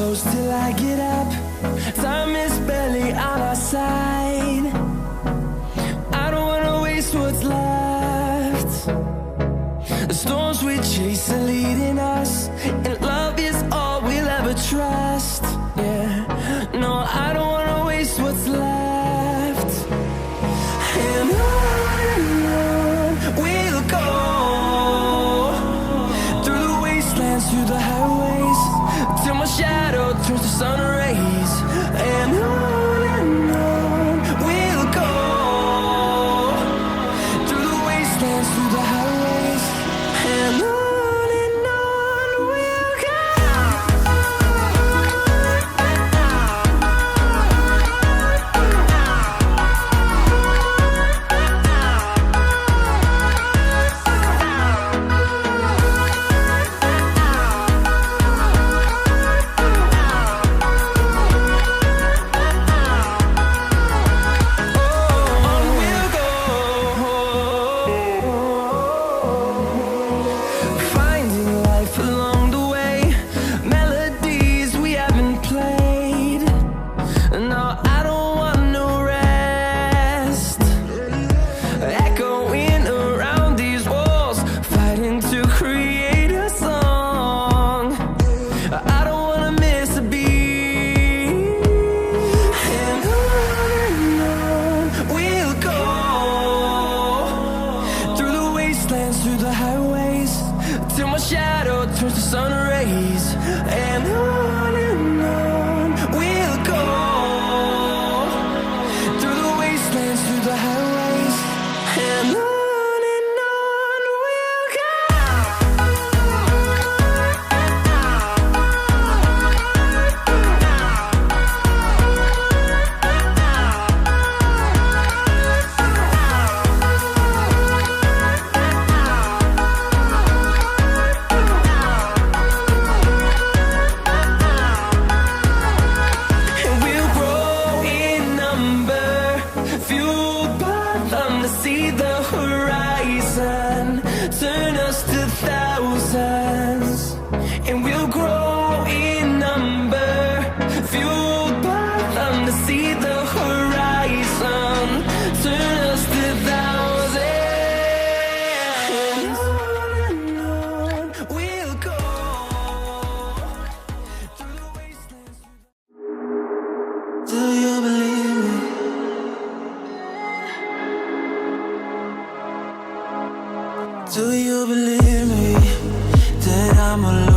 close till I get up. Time is barely on our side. I don't wanna waste what's left. The storms we chase are leading us, and love is all we'll ever trust. Yeah, no, I don't wanna waste what's left. And on we'll go, through the wastelands, through the highways, till my shadow turns to sun rays. And on we'll go, through the wastelands, through the highways, and on we'll go. Through the highways, till my shadow turns to sun rays. And on we'll go, through the wastelands, through the highways, and on we'll go. See the horizon, turn us to thousands, and we'll grow in number, fueled by them to see the horizon, turn us to thousands. And on we'll go, through the wastelands. Do you believe me? Do you believe me that I'm alive?